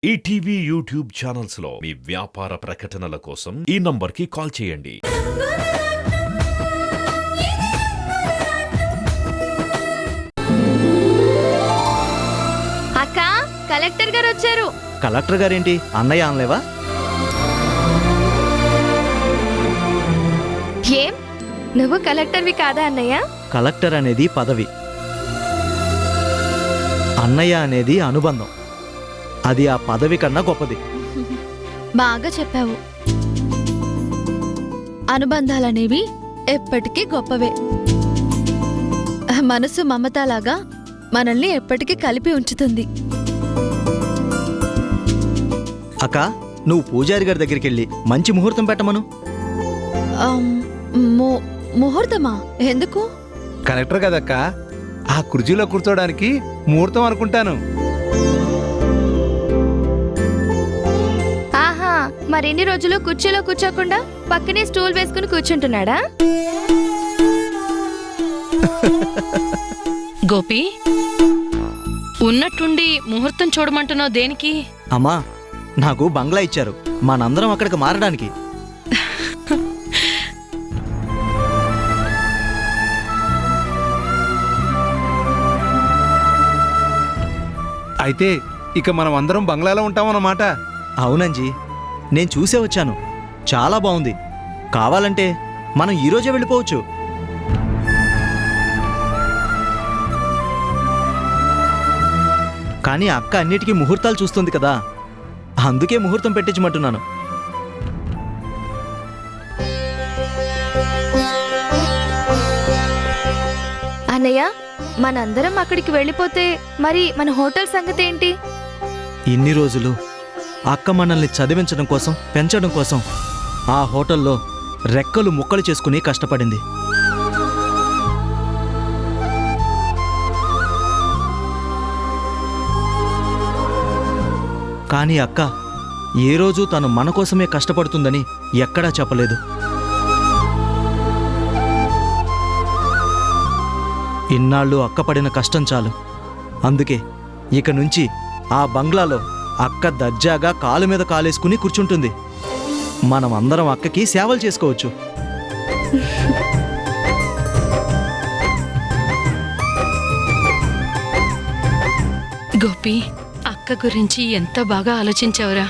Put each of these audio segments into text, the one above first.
ETV YouTube channels లో మీ వ్యాపార ప్రకటనల కోసం ఈ నంబర్కి కాల్ చేయండి. అక్క, కలెక్టర్ గారు వచ్చారు. కలెక్టర్ గారేంటి అన్నయ్య అనలేవా? ఏం, నువ్వు కలెక్టర్వి కాదా అన్నయ్య? కలెక్టర్ అనేది పదవి, అన్నయ్య అనేది అనుబంధం. అది ఆ పదవి కన్నా గొప్పది. బాగా చెప్పావు. అనుబంధాలనేవి ఎప్పటికీ గొప్పవే. మనసు మమతలాగా మనల్ని ఎప్పటికీ కలిపి ఉంచుతుంది. అక్క, నువ్వు పూజారి గారి దగ్గరికి వెళ్ళి మంచి ముహూర్తం పెట్టమను. ముహూర్తమా? ఎందుకు? కలెక్టర్ కదక్క, ఆ కుర్చీలో కూర్చోడానికి ముహూర్తం అనుకుంటాను. ఆహా, మరిన్ని రోజులు కుర్చీలో కూర్చోకుండా పక్కనే స్టూల్ వేసుకుని కూర్చుంటున్నాడా? గోపి, ఉన్నట్టుండి ముహూర్తం చూడమంటున్నావు దేనికి? అమ్మా, నాకు బంగ్లా ఇచ్చారు, మనందరం అక్కడికి మారడానికి. అయితే ఇక మనం అందరం బంగ్లాలో ఉంటామన్నమాట. అవునంజీ, నేను చూసే వచ్చాను, చాలా బాగుంది. కావాలంటే మనం ఈరోజే వెళ్ళిపోవచ్చు. కానీ అక్క అన్నిటికీ ముహూర్తాలు చూస్తుంది కదా, అందుకే ముహూర్తం పెట్టించమంటున్నాను. అన్నయ్య, మనందరం అక్కడికి వెళ్ళిపోతే మరి మన హోటల్ సంగతి ఏంటి? ఇన్ని రోజులు అక్క మనల్ని చదివించడం కోసం, పెంచడం కోసం ఆ హోటల్లో రెక్కలు ముక్కలు చేసుకుని కష్టపడింది. కానీ అక్క ఏ రోజు తను మన కోసమే కష్టపడుతుందని ఎక్కడా చెప్పలేదు. ఇన్నాళ్ళు అక్క పడిన కష్టం చాలు. అందుకే ఇక నుంచి ఆ బంగ్లాలో అక్క దర్జాగా కాలు మీద కాలేసుకుని కూర్చుంటుంది. మనం అందరం అక్కకి సేవలు చేసుకోవచ్చు. గోపి, అక్క గురించి ఎంత బాగా ఆలోచించావురా.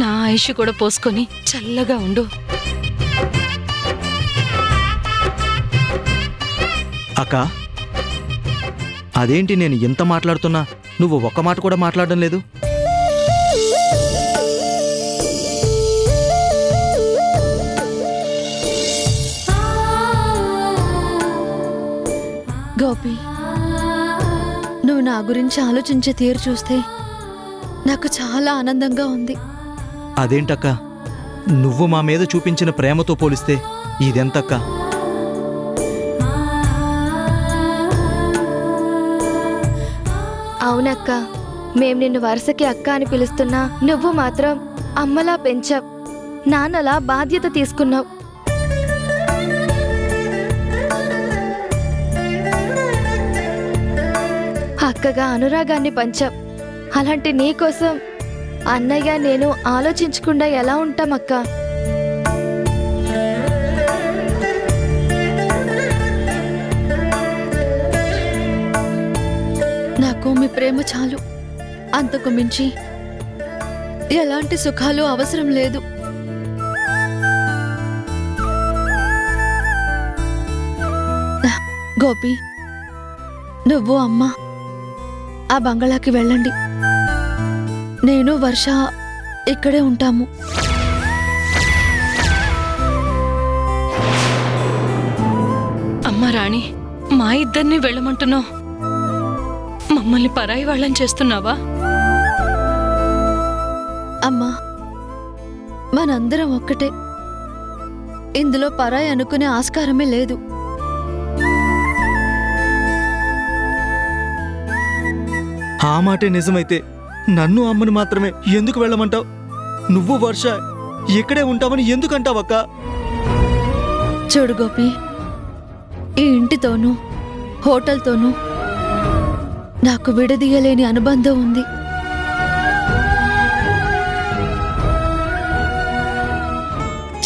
నా ఆయుష్ కూడా పోసుకొని చల్లగా ఉండు. అక్క, అదేంటి నేను ఎంత మాట్లాడుతున్నా నువ్వు ఒక్క మాట కూడా మాట్లాడడం లేదు? గోపి, నువ్వు నా గురించి ఆలోచించే తీరు చూస్తే నాకు చాలా ఆనందంగా ఉంది. అదేంటక్క, నువ్వు మా మీద చూపించిన ప్రేమతో పోలిస్తే ఇదెంతక్క? అవునక్క, మేం నిన్ను వరుసకి అక్క అని పిలుస్తున్నా నువ్వు మాత్రం అమ్మలా పెంచావు, నాన్నలా బాధ్యత తీసుకున్నావు. అక్కగా అనురాగాన్ని పంచావు. అలాంటి నీకోసం అన్నయ్య నేను ఆలోచించకుండా ఎలా ఉంటామక్క? నాకు మీ ప్రేమ చాలు, అంతకు మించి ఎలాంటి సుఖాలు అవసరం లేదు. గోపి, నువ్వు అమ్మ ఆ బంగళాకి వెళ్ళండి. నేను వర్ష ఇక్కడే ఉంటాము. అమ్మ రాణి, మా ఇద్దరిని వెళ్ళమంటున్నావు? మమ్మల్ని పరాయి వాళ్ళని చేస్తున్నావా? అమ్మా, మనందరం ఒక్కటే. ఇందులో పరాయి అనుకునే ఆస్కారమే లేదు. ఆ మాటే నిజమైతే నన్ను అమ్మని మాత్రమే ఎందుకు వెళ్ళమంటావు? నువ్వు వర్ష ఇక్కడే ఉంటావని ఎందుకంటావక్క? చూడు గోపి, ఈ ఇంటితోనూ హోటల్తోనూ నాకు విడదీయలేని అనుబంధం ఉంది.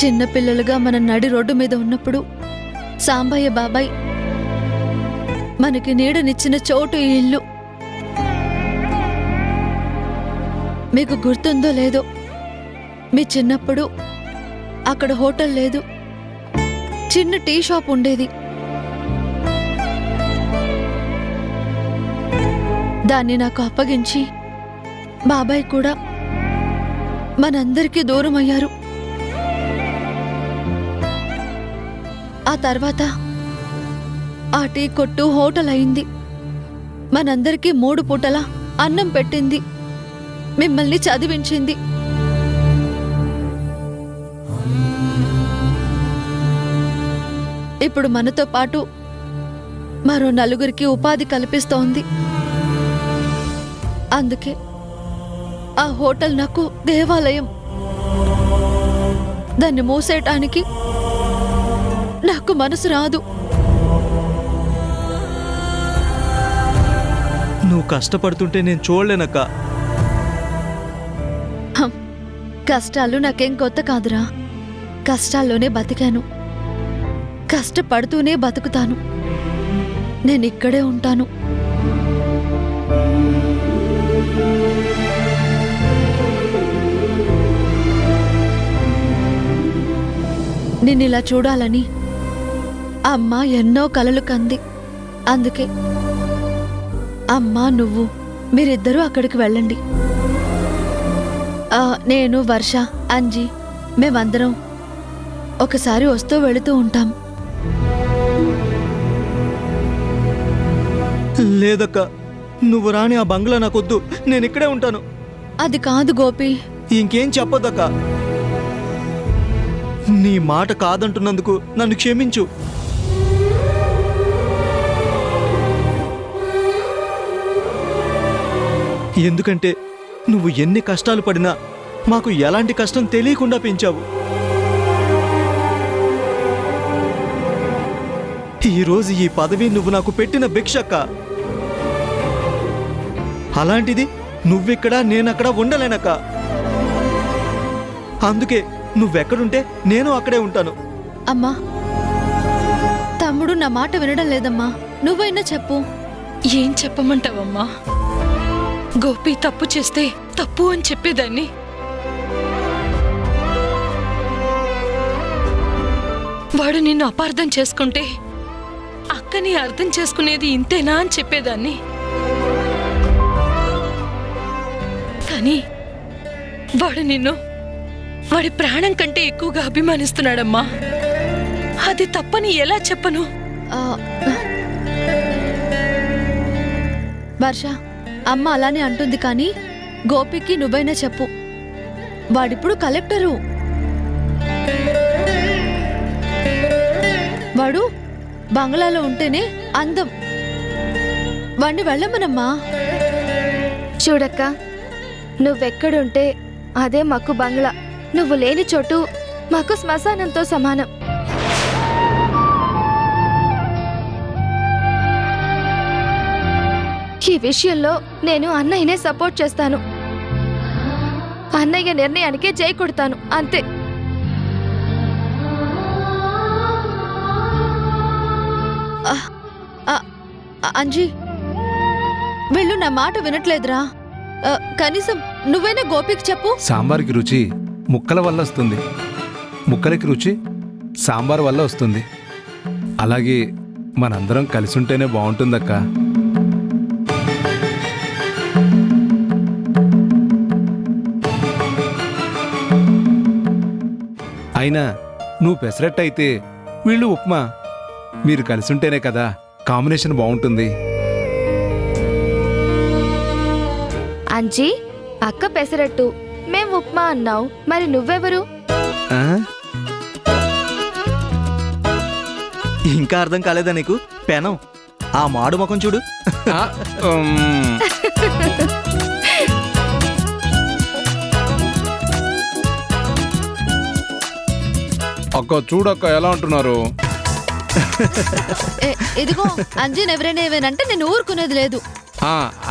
చిన్నపిల్లలుగా మన నడి రోడ్డు మీద ఉన్నప్పుడు సాంబయ్య బాబాయ్ మనకి నీడనిచ్చిన చోటు ఈ ఇల్లు. మీకు గుర్తుందో లేదో, మీ చిన్నప్పుడు అక్కడ హోటల్ లేదు, చిన్న టీ షాప్ ఉండేది. దాన్ని నాకు అప్పగించి బాబాయ్ కూడా మనందరికీ దూరం అయ్యారు. ఆ తర్వాత ఆ టీ కొట్టు హోటల్ అయింది. మనందరికీ 3 పూటల అన్నం పెట్టింది, మిమ్మల్ని చదివించింది. ఇప్పుడు మనతో పాటు మరో 4గురికి ఉపాధి కల్పిస్తోంది. అందుకే ఆ హోటల్ నాకు దేవాలయం. దాన్ని మూసేయటానికి నాకు మనసు రాదు. నువ్వు కష్టపడుతుంటే నేను చూడలేనక్క. హం, కష్టాలు నాకేం కొత్త కాదురా. కష్టాల్లోనే బతికాను, కష్టపడుతూనే బతుకుతాను. నేను ఇక్కడే ఉంటాను. నిన్నిలా చూడాలని అమ్మ ఎన్నో కలలు కంది. అందుకే అమ్మ, నువ్వు మీరిద్దరూ అక్కడికి వెళ్ళండి. నేను, వర్ష, అంజీ మేమందరం ఒకసారి వస్తూ వెళుతూ ఉంటాం. లేదక్క, నువ్వు రాని ఆ బంగ్లా నాకొద్దు. నేను ఇక్కడే ఉంటాను. అది కాదు గోపి. ఇంకేం చెప్పొద్దక్క. నీ మాట కాదంటున్నందుకు నన్ను క్షమించు. ఎందుకంటే నువ్వు ఎన్ని కష్టాలు పడినా మాకు ఎలాంటి కష్టం తెలియకుండా పెంచావు. ఈరోజు ఈ పదవి నువ్వు నాకు పెట్టిన భిక్షక్క. అలాంటిది నువ్విక్కడ నేనక్కడ ఉండలేనక్క. అందుకే నువ్వెక్కడుంటే నేను అక్కడే ఉంటాను. అమ్మా, తమ్ముడు నా మాట వినడం లేదమ్మా. నువ్వైనా చెప్పు. ఏం చెప్పమంటావమ్మా? గోపి తప్పు చేస్తే తప్పు అని చెప్పేదాన్ని. వాడు నిన్ను అపార్థం చేసుకుంటే అక్కని అర్థం చేసుకునేది ఇంతేనా అని చెప్పేదాన్ని. కానీ వాడు నిన్ను వాడి ప్రాణం కంటే ఎక్కువగా అభిమానిస్తున్నాడమ్మా. అది తప్పని ఎలా చెప్పను? వర్ష, అమ్మ అలానే అంటుంది, కానీ గోపికి నువ్వైనా చెప్పు. వాడిప్పుడు కలెక్టరు. వాడు బంగ్లాలో ఉంటేనే అందం. వాణ్ణి వెళ్ళమనమ్మా. చూడక్క, నువ్వెక్కడుంటే అదే మాకు బంగ్లా. నువ్వు లేని చోటు మాకు శ్మశానంతో సమానం. ఈ విషయంలో నేను అన్నయ్యనే సపోర్ట్ చేస్తాను. అన్నయ్య నిర్ణయానికే జై కొడతాను, అంతే. అంజీ, వెళ్ళు, నా మాట వినట్లేదురా. కనీసం నువ్వైనా గోపికి చెప్పు. సాంబార్కి రుచి ముక్కల వల్ల వస్తుంది, ముక్కలకి రుచి సాంబార్ వల్ల వస్తుంది. అలాగే మనందరం కలిసి ఉంటేనే బాగుంటుందక్క. అయినా నువ్వు పెసరట్టయితే వీళ్ళు ఉప్మా. మీరు కలిసి ఉంటేనే కదా కాంబినేషన్ బాగుంటుంది. అంజీ, అక్క పెసరట్టు, మేం ఉప్మా అన్నావు, మరి నువ్వెవరు? ఆ? ఇంకా అర్థం కాలేదా నీకు? పెనం. ఆ మాడు ముఖం చూడు. ఆ, ఉమ్. అక్క చూడక్క ఎలా అంటున్నారు. ఇదిగో అంజీని ఎవరైనా ఏమేనంటే నేను ఊరుకునేది లేదు.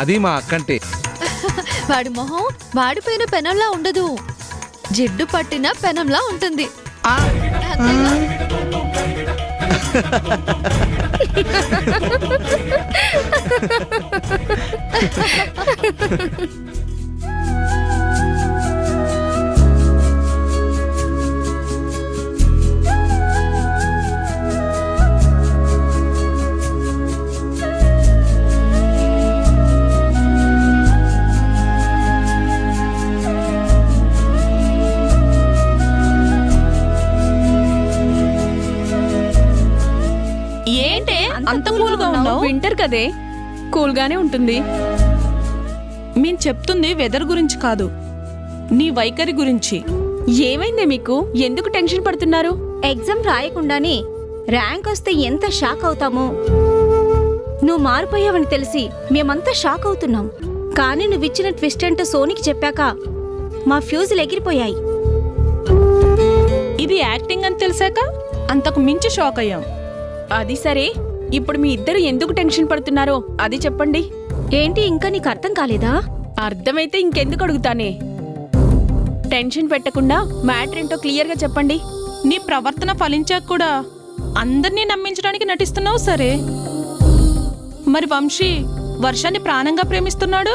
అది మా అక్కంటే. వాడి మొహం వాడిపోయిన పెనంలా ఉండదు, జిడ్డు పట్టిన పెనంలా ఉంటుంది. ఏంటే అంత కూల్గా ఉన్నావు? వింటర్ కదే, కూల్గానే ఉంటుంది. మేము చెప్తుంది వెదర్ గురించి కాదు, నీ వైఖరి గురించి. ఏమైందే మీకు? ఎందుకు టెన్షన్ పడుతున్నారు? ఎగ్జామ్ రాయకుండానే ర్యాంక్ వస్తే ఎంత షాక్ అవుతామో. నువ్వు మారిపోయావని తెలిసి మేమంతా షాక్ అవుతున్నాం. కానీ నువ్విచ్చిన ట్విస్ట్ ఏంటో సోనీకి చెప్పాక మా ఫ్యూజులు ఎగిరిపోయాయి. ఇది యాక్టింగ్ అని తెలిసాక అంతకు మించి షాక్ అయ్యాం. అది సరే, ఇప్పుడు మీ ఇద్దరు ఎందుకు టెన్షన్ పడుతున్నారో అది చెప్పండి. ఏంటి ఇంకా నీకు అర్థం కాలేదా? అర్థమైతే ఇంకెందుకు అడుగుతానే. టెన్షన్ పెట్టకుండా మ్యాటర్ ఏంటో క్లియర్గా చెప్పండి. నీ ప్రవర్తన ఫలించాక కూడా అందరినీ నమ్మించడానికి నటిస్తున్నావు సరే, మరి వంశీ వర్షాన్ని ప్రాణంగా ప్రేమిస్తున్నాడు.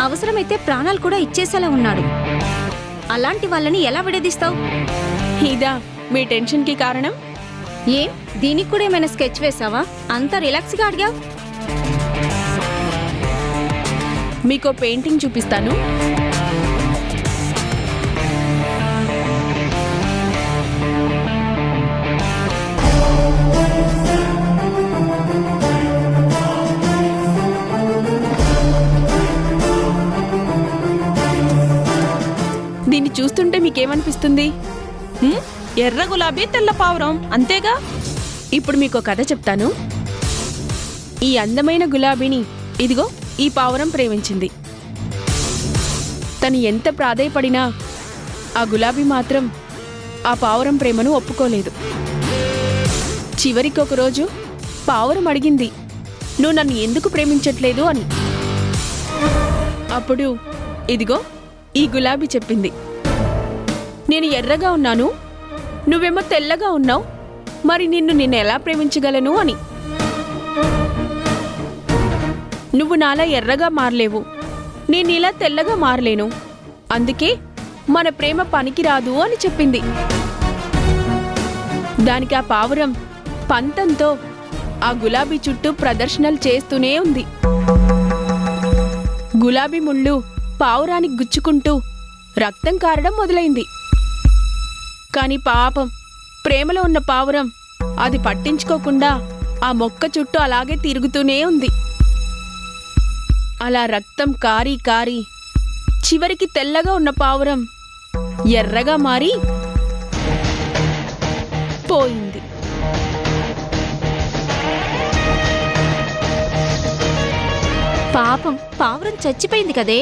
అవసరమైతే ప్రాణాలు కూడా ఇచ్చేసేలా ఉన్నాడు. అలాంటి వాళ్ళని ఎలా విడదీస్తావు? ఇదా మీ టెన్షన్కి కారణం? ఏం దీనికి కూడా ఏమైనా స్కెచ్ వేసావా? అంత రిలాక్స్గా అడిగావు. మీకో పెయింటింగ్ చూపిస్తాను. దీన్ని చూస్తుంటే మీకేమనిపిస్తుంది? ఎర్ర గులాబీ తెల్ల పావురం అంతేగా. ఇప్పుడు మీకో కథ చెప్తాను. ఈ అందమైన గులాబీని ఇదిగో ఈ పావురం ప్రేమించింది. తను ఎంత ప్రాధేయపడినా ఆ గులాబీ మాత్రం ఆ పావురం ప్రేమను ఒప్పుకోలేదు. చివరికి ఒకరోజు పావురం అడిగింది, నువ్వు నన్ను ఎందుకు ప్రేమించట్లేదు అని. అప్పుడు ఇదిగో ఈ గులాబీ చెప్పింది, నేను ఎర్రగా ఉన్నాను, నువ్వేమో తెల్లగా ఉన్నావు, మరి నిన్ను ఎలా ప్రేమించగలను అని. నువ్వు నాలా ఎర్రగా మారలేవు, నేను ఇలా తెల్లగా మారలేను, అందుకే మన ప్రేమ పనికిరాదు అని చెప్పింది. దానికి ఆ పావురం పంతంతో ఆ గులాబీ చుట్టూ ప్రదర్శనలు చేస్తూనే ఉంది. గులాబీ ముళ్ళు పావురానికి గుచ్చుకుంటూ రక్తం కారడం మొదలైంది. కాని పాపం ప్రేమలో ఉన్న పావురం అది పట్టించుకోకుండా ఆ మొక్క చుట్టూ అలాగే తిరుగుతూనే ఉంది. అలా రక్తం కారి కారి చివరికి తెల్లగా ఉన్న పావురం ఎర్రగా మారి పోయింది. పాపం పావురం చచ్చిపోయింది కదే.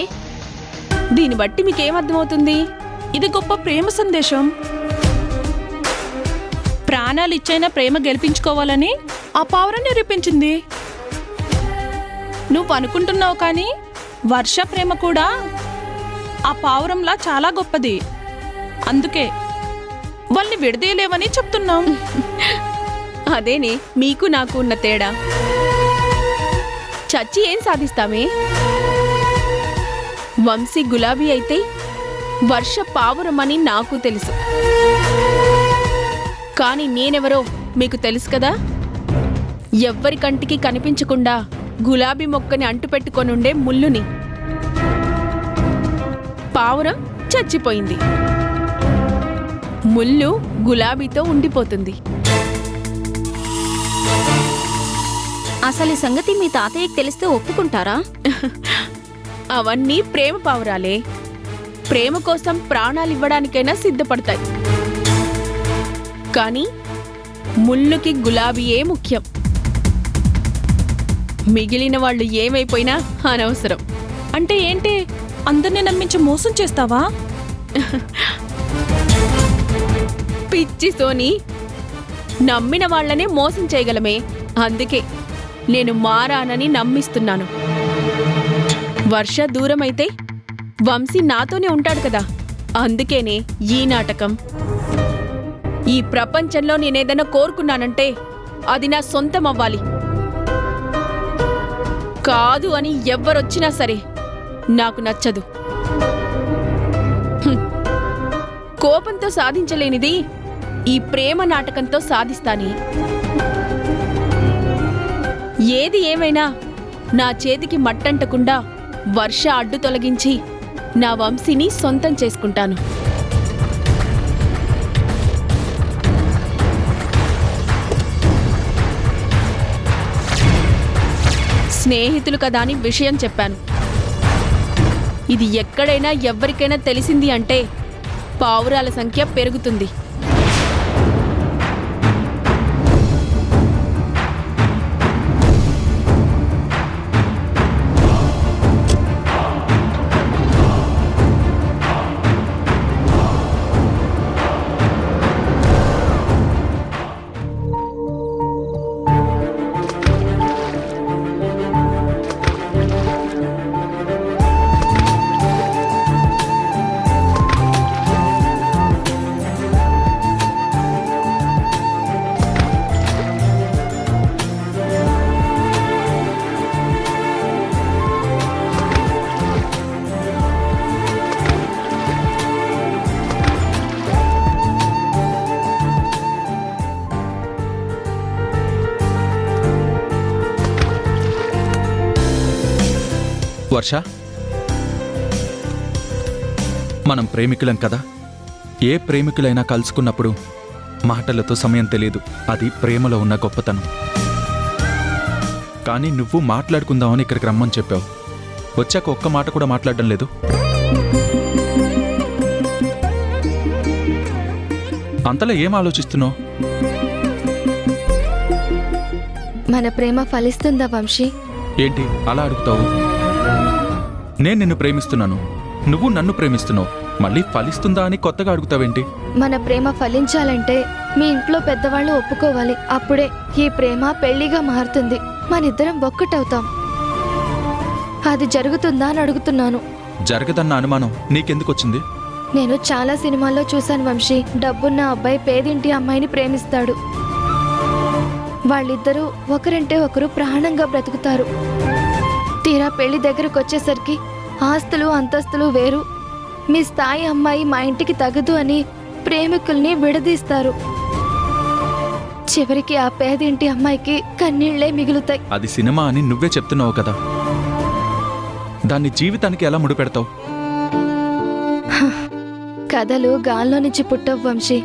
దీన్ని బట్టి మీకేమర్థమవుతుంది? ఇది గొప్ప ప్రేమ సందేశం. ప్రాణాలు ఇచ్చైనా ప్రేమ గెలిపించుకోవాలని ఆ పావురం నిరూపించింది. నువ్వు అనుకుంటున్నావు కానీ వర్ష ప్రేమ కూడా ఆ పావురంలా చాలా గొప్పది. అందుకే వాళ్ళని విడదీయలేవని చెప్తున్నాం. అదేనే మీకు నాకు ఉన్న తేడా. చచ్చి ఏం సాధిస్తామే? వంశీ గులాబీ అయితే వర్ష పావురమని నాకు తెలుసు. కానీ నేనెవరో మీకు తెలుసు కదా. ఎవ్వరి కంటికి కనిపించకుండా గులాబీ మొక్కని అంటుపెట్టుకొనుండే ముల్లుని. పావురం చచ్చిపోయింది, ముల్లు గులాబీతో ఉండిపోతుంది. అసలు ఈ సంగతి మీ తాతయ్యకి తెలిస్తే ఒప్పుకుంటారా? అవన్నీ ప్రేమ పావురాలే. ప్రేమ కోసం ప్రాణాలివ్వడానికైనా సిద్ధపడతాయి. కానీ ముల్లుకి గులాబీయే ముఖ్యం. మిగిలిన వాళ్ళు ఏమైపోయినా అనవసరం. అంటే ఏంటి, అందరినీ నమ్మించి మోసం చేస్తావా? పిచ్చి సోని, నమ్మిన వాళ్ళనే మోసం చేయగలమే. అందుకే నేను మారానని నమ్మిస్తున్నాను. వర్ష దూరమైతే వంశీ నాతోనే ఉంటాడు కదా, అందుకేనే ఈ నాటకం. ఈ ప్రపంచంలో నేనేదైనా కోరుకున్నానంటే అది నా సొంతం అవ్వాలి. కాదు అని ఎవ్వరొచ్చినా సరే నాకు నచ్చదు. కోపంతో సాధించలేనిది ఈ ప్రేమ నాటకంతో సాధిస్తాని. ఏది ఏమైనా నా చేతికి మట్టంటకుండా వర్ష అడ్డు తొలగించి నా వంశీని సొంతం చేసుకుంటాను. స్నేహితులు కదా అని విషయం చెప్పాను. ఇది ఎక్కడైనా ఎవ్వరికైనా తెలిసింది అంటే పావురాల సంఖ్య పెరుగుతుంది. వర్ష, మనం ప్రేమికులం కదా. ఏ ప్రేమికులైనా కలుసుకున్నప్పుడు మాటలతో సమయం తెలియదు. అది ప్రేమలో ఉన్న గొప్పతనం. కానీ నువ్వు మాట్లాడుకుందామని ఇక్కడికి రమ్మని చెప్పావు. వచ్చాక ఒక్క మాట కూడా మాట్లాడడం లేదు. అంతలో ఏం ఆలోచిస్తున్నావు? మన ప్రేమ ఫలిస్తుందా వంశీ? ఏంటి అలా అడుగుతావు? నేను నిన్ను ప్రేమిస్తున్నాను, నువ్వు నన్ను ప్రేమిస్తున్నావు. మళ్ళీ ఫలిస్తుందా అని కొత్తగా అడుగుతావేంటి? మన ప్రేమ ఫలించాలంటే మీ ఇంట్లో పెద్దవాళ్ళు ఒప్పుకోవాలి. అప్పుడే ఈ ప్రేమ పెళ్లిగా మారుతుంది. మనిద్దరం ఒక్కటవుతాం. అది జరుగుతుందా అని అడుగుతున్నాను. జరగదన్న అనుమానం నీకెందుకొచ్చింది? నేను చాలా సినిమాల్లో చూశాను వంశీ. డబ్బున్న అబ్బాయి పేదింటి అమ్మాయిని ప్రేమిస్తాడు. వాళ్ళిద్దరూ ఒకరంటే ఒకరు ప్రాణంగా బ్రతుకుతారు. తీరా పెళ్లి దగ్గరకు వచ్చేసరికి ఆస్తులు అంతస్తులు వేరు. మీ స్థాయి అమ్మాయి మా ఇంటికి తగదు అని ప్రేమికుల్ని విడదీస్తారు. చివరికి ఆ పేదింటి అమ్మాయికి కన్నీళ్లే మిగులుతాయి. అది సినిమా అని నువ్వే చెప్తున్నావు కదా, దాన్ని జీవితానికి ఎలా ముడిపెడతావు? కథలు గాల్లో నుంచి పుట్టవు వంశీ,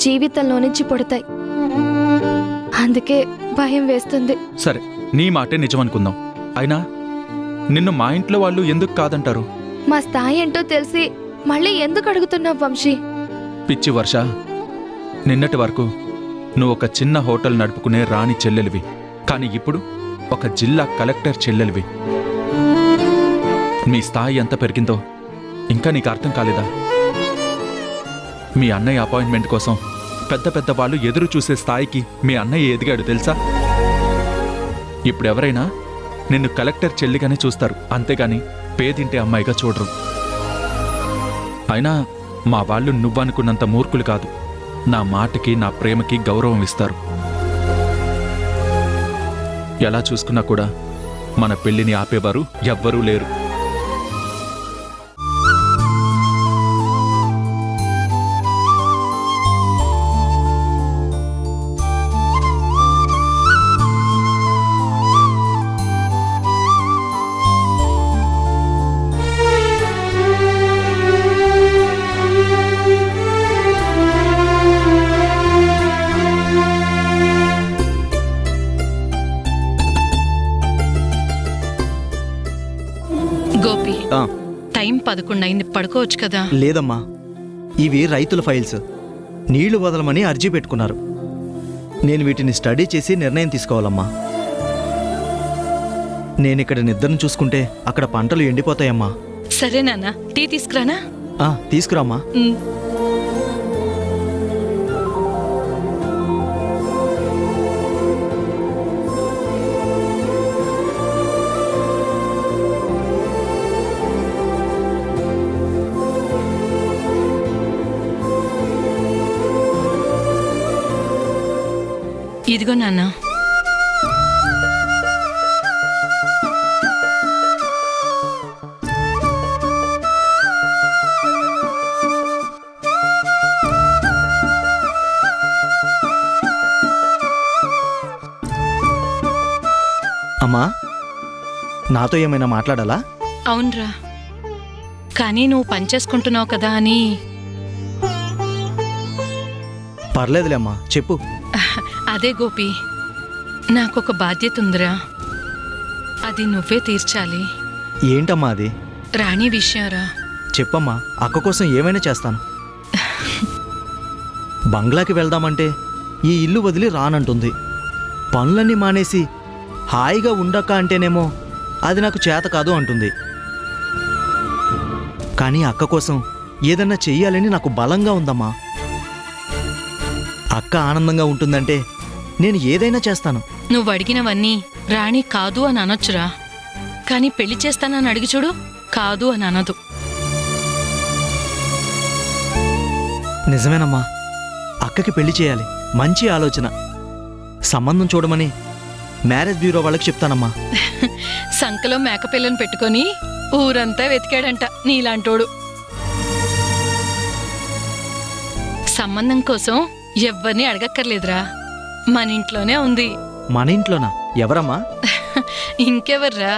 జీవితంలో నుంచి పుడతాయి. అందుకే భయం వేస్తుంది. సరే, నీ మాటే నిజమనుకుందాం. అయినా నిన్ను మా ఇంట్లో వాళ్ళు ఎందుకు కాదంటారు? మా స్థాయి ఏంటో తెలిసి మళ్ళీ ఎందుకు అడుగుతున్నావు వంశీ? పిచ్చి వర్ష, నిన్నటి వరకు నువ్వు ఒక చిన్న హోటల్ నడుపుకునే రాణి చెల్లెలివి. కానీ ఇప్పుడు ఒక జిల్లా కలెక్టర్ చెల్లెలివి. మీ స్థాయి ఎంత పెరిగిందో ఇంకా నీకు అర్థం కాలేదా? మీ అన్నయ్య అపాయింట్మెంట్ కోసం పెద్ద పెద్ద వాళ్ళు ఎదురు చూసే స్థాయికి మీ అన్నయ్య ఎదిగాడు తెలుసా? ఇప్పుడెవరైనా నిన్ను కలెక్టర్ చెల్లిగానే చూస్తారు, అంతేగాని పేదింటి అమ్మాయిగా చూడరు. అయినా మా వాళ్ళు నువ్వనుకున్నంత మూర్ఖులు కాదు. నా మాటకి నా ప్రేమకి గౌరవం ఇస్తారు. ఎలా చూసుకున్నా కూడా మన పెళ్లిని ఆపేవారు ఎవ్వరూ లేరు. గోపి, ఆ, టైం 11 అయింది, పడుకోవచ్చు కదా. లేదమ్మా, ఇవి రైతుల ఫైల్స్. నీళ్లు వదలమని అర్జీ పెట్టుకున్నారు. నేను వీటిని స్టడీ చేసి నిర్ణయం తీసుకోవాలమ్మా. నేనిక్కడ నిద్రను చూసుకుంటే అక్కడ పంటలు ఎండిపోతాయమ్మా. సరే నాన్న, టీ తీసుకురానా? తీసుకురామ్మా. ఇదిగో నాన్న. అమ్మా, నాతో ఏమైనా మాట్లాడాలా? అవునరా, కానీ నువ్వు పని చేసుకుంటున్నావు కదా అని. పర్లేదులే అమ్మా, చెప్పు. అదే గోపి, నాకొక బాధ్యత ఉందిరా, అది నువ్వే తీర్చాలి. ఏంటమ్మా అది? రాణి విషయంరా. చెప్పమ్మా, అక్క కోసం ఏమైనా చేస్తాను. బంగ్లాకి వెళ్దామంటే ఈ ఇల్లు వదిలి రానంటుంది. పనులన్నీ మానేసి హాయిగా ఉండక్క అంటేనేమో అది నాకు చేత కాదు అంటుంది. కానీ అక్క కోసం ఏదన్నా చెయ్యాలని నాకు బలంగా ఉందమ్మా. అక్క ఆనందంగా ఉంటుందంటే నేను ఏదైనా చేస్తాను. నువ్వు అడిగినవన్నీ రాణి కాదు అని అనొచ్చురా, కానీ పెళ్లి చేస్తానని అడిగి చూడు, కాదు అని అనదు. నిజమేనమ్మా, అక్కకి పెళ్లి చేయాలి. మంచి ఆలోచన. సంబంధం చూడమని మ్యారేజ్ బ్యూరో వాళ్ళకి చెప్తానమ్మా. సంకలో మేకపిల్లని పెట్టుకొని ఊరంతా వెతికాడంట నీలాంటోడు. సంబంధం కోసం ఎవ్వరిని అడగక్కర్లేదురా, మన ఇంట్లోనే ఉంది. మన ఇంట్లోనా? ఎవరమ్మా? ఇంకెవర్రా,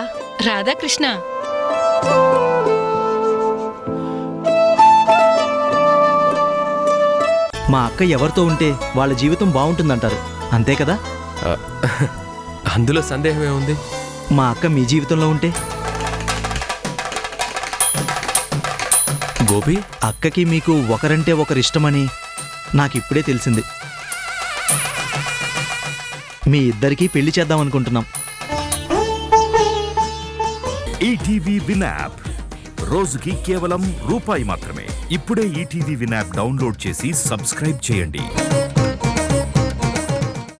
రాధాకృష్ణ. మా అక్క ఎవరితో ఉంటే వాళ్ళ జీవితం బాగుంటుందంటారు, అంతే కదా? అందులో సందేహమే ఉంది. మా అక్క మీ జీవితంలో ఉంటే? గోపి, అక్కకి మీకు ఒకరంటే ఒకరిష్టమని నాకిప్పుడే తెలిసింది. మీ ఇద్దరికీ పెళ్లి చేద్దామనుకుంటున్నాం. ఈటీవీ విన్ యాప్ రోజుకి కేవలం రూపాయి మాత్రమే. ఇప్పుడే ఈటీవీ విన్ యాప్ డౌన్లోడ్ చేసి సబ్స్క్రైబ్ చేయండి.